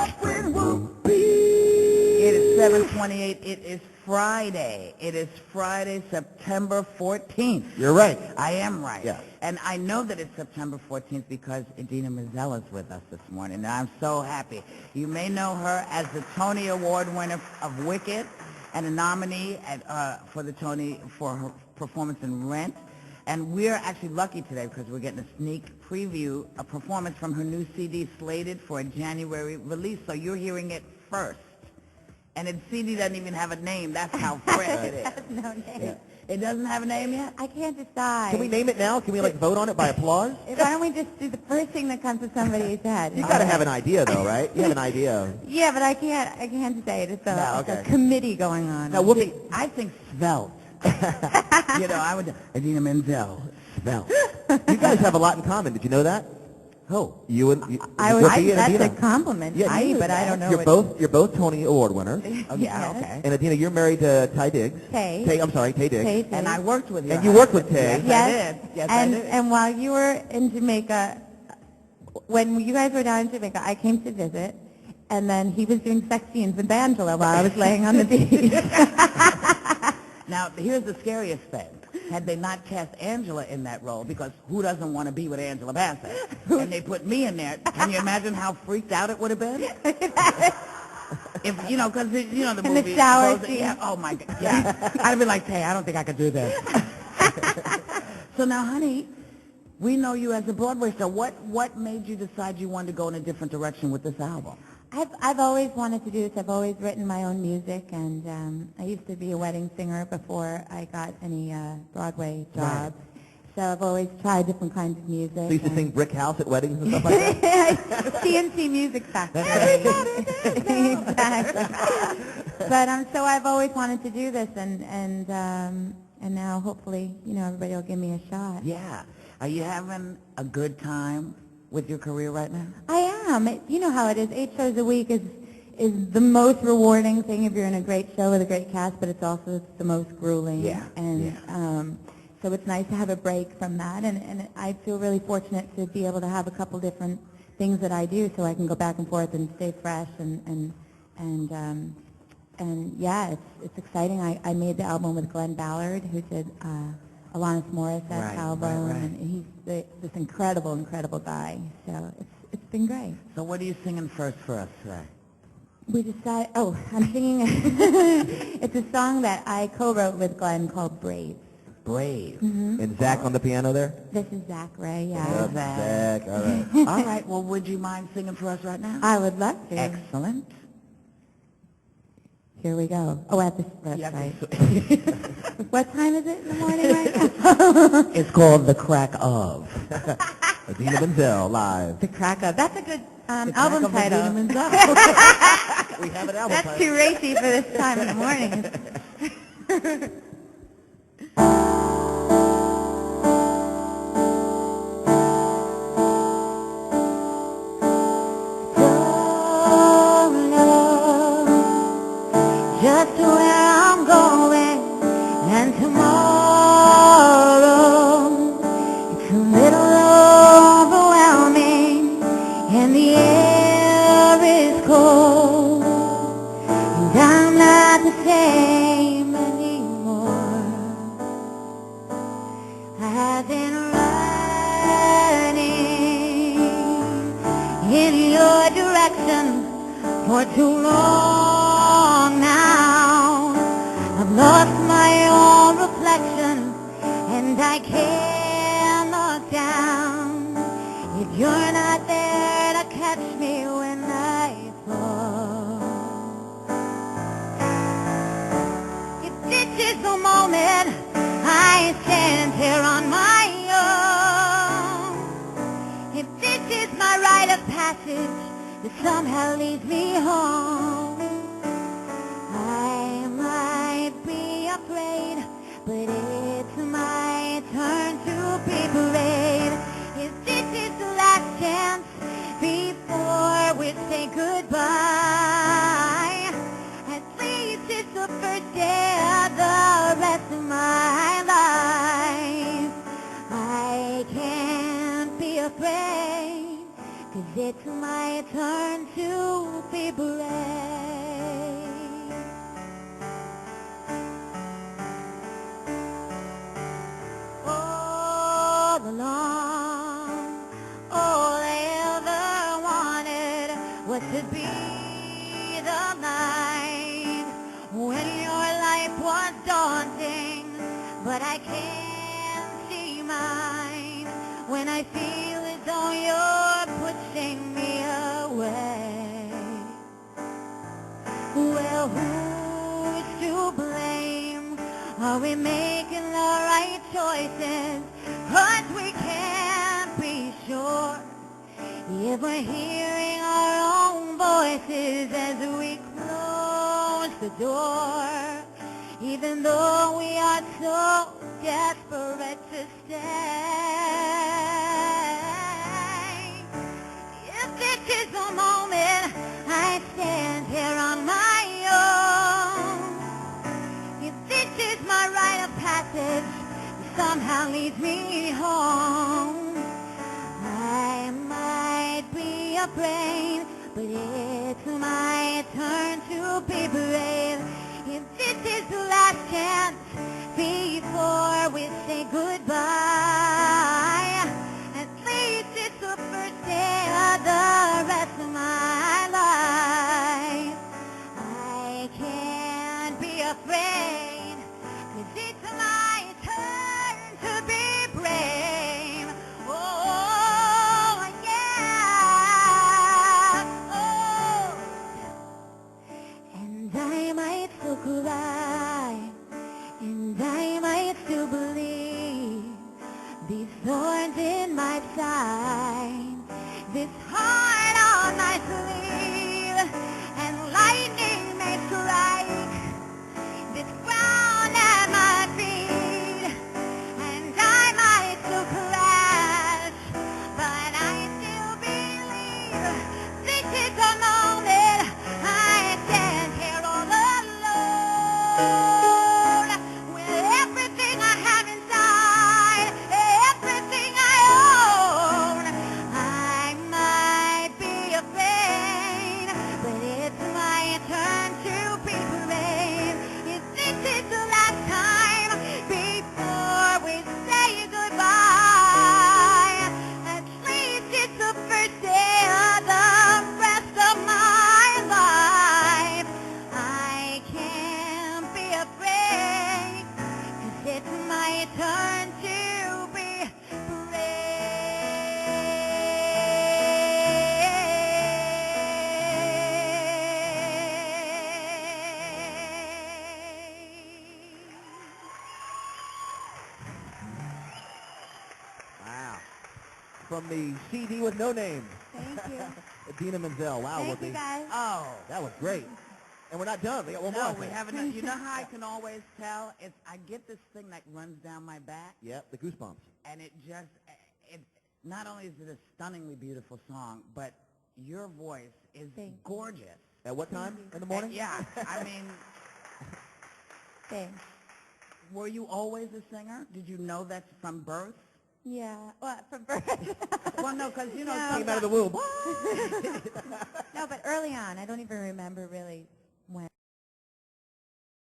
up with Whoopi. It is 7:28. It is Friday. It is Friday, September 14th. You're right. I am right. Yeah. And I know that it's September 14th because Idina Menzel is with us this morning, and I'm so happy. You may know her as the Tony Award winner of Wicked and a nominee for the Tony for her performance in Rent. And we're actually lucky today because we're getting a sneak preview, a performance from her new CD slated for a January release. So you're hearing it first. And the CD doesn't even have a name. That's how fresh it is. It has no name. Yeah. It doesn't have a name yet? I can't decide. Can we name it now? Can we vote on it by applause? Why don't we just do the first thing that comes to somebody's head? You got to have an idea, though, right? You have an idea. Yeah, but I can't say it. It's a committee going on. Now, Whoopi, I think svelte. I would. Idina Menzel, svelte. You guys have a lot in common. Did you know that? Who? You and Whoopi and that's Idina. a compliment to me, but I don't know. You're both Tony Award winners. Yeah, okay. And Idina, you're married to Ty Diggs. Tay Diggs. And I worked with you. And you worked with Tay. Yes, I did. Yes, and, I did. And while you were in Jamaica, when you guys were down in Jamaica, I came to visit, and then he was doing sex scenes with Angela while I was laying on the beach. Now, here's the scariest thing. Had they not cast Angela in that role, because who doesn't want to be with Angela Bassett? And they put me in there. Can you imagine how freaked out it would have been? If, because, the movie. In the shower goes, scene. Yeah, oh, my God. Yeah. I'd have been like, hey, I don't think I could do this. So now, honey, we know you as a Broadway star. What made you decide you wanted to go in a different direction with this album? I've always wanted to do this. I've always written my own music, and I used to be a wedding singer before I got any Broadway jobs. Right. So I've always tried different kinds of music. So you used to sing Brick House at weddings and stuff like that? CNC Music Factory. Exactly. But so I've always wanted to do this, and now hopefully everybody will give me a shot. Yeah. Are you having a good time with your career right now? I am. You know how it is. 8 shows a week is the most rewarding thing if you're in a great show with a great cast, but it's also the most grueling. Yeah. And so it's nice to have a break from that, and I feel really fortunate to be able to have a couple different things that I do, so I can go back and forth and stay fresh and yeah, it's exciting. I made the album with Glenn Ballard, who did Alanis Morissette album, and he's this incredible guy. So it's been great. So what are you singing first for us today? We decided. Oh, I'm singing. It's a song that I co-wrote with Glenn called "Brave." Brave. Mm-hmm. And Zach on the piano there? This is Zach Ray. Yeah. Oh, Zach. All right. All right. Well, would you mind singing for us right now? I would love to. Excellent. Here we go. Oh, at this Yeah, right. What time is it in the morning right now? It's called The Crack of. Idina Menzel live. The Crack of. That's a good The album Crack of title. Idina Menzel. We have an album That's title. too racy for this time in the morning. Just where I'm going, and tomorrow it's a little overwhelming, and the air is cold, and I'm not the same anymore. I've been running in your direction for too long now. I've lost my own reflection, and I can't look down. If you're not there to catch me when I fall, if this is the moment I stand here on my own, if this is my rite of passage that somehow leads me home, I might be afraid, but it's my turn to be brave. If this is the last chance before we say goodbye, at least it's the first day of the rest of my life. I can't be afraid, 'cause it's my turn to be brave. All along, all I ever wanted was to be the night when your life was daunting, but I can't see mine when I feel as though you're pushing me away. Well, who's to blame? Are we making the right choices? 'Cause we can't be sure if we're hearing our own voices as we close the door, even though we are so desperate to stay. If this is the moment I stand here on my own, if this is my rite of passage, somehow leads me home, I might be afraid, but it's my turn to be brave. If this is the last chance before we say goodbye, at least it's the first day of the rest of my life. I can't be afraid, 'cause it's my turn to be brave. Oh, yeah. Oh. And I might still cry, and I might still believe these thorns in my side, this heart on my sleeve, and lightning may strike this ground at my feet, and I might still crash, but I still believe this is the moment I stand here all alone, with everything I have inside, everything I own. I might be afraid, but it's my turn to be brave. If this is the last time before we say goodbye, at least it's the first day of the rest of my life. I can't be afraid, 'cause it's my turn to be Wow. From the CD with no name. Thank you. Idina Menzel. Wow, Thank Whoopi. you, guys. Oh. That was great. And we're not done. We got one more. No, I we think. haven't. You know how I can always tell? It's I get this thing that runs down my back, Yep, the goosebumps. and it just, it not only is it a stunningly beautiful song, but your voice is Thank you. gorgeous. At what time in the morning? Yeah, I mean, Thanks. were you always a singer? Did you know that from birth? Yeah. Well, from birth. Well, no, because, you know, No. Came out of the womb. No, but early on, I don't even remember really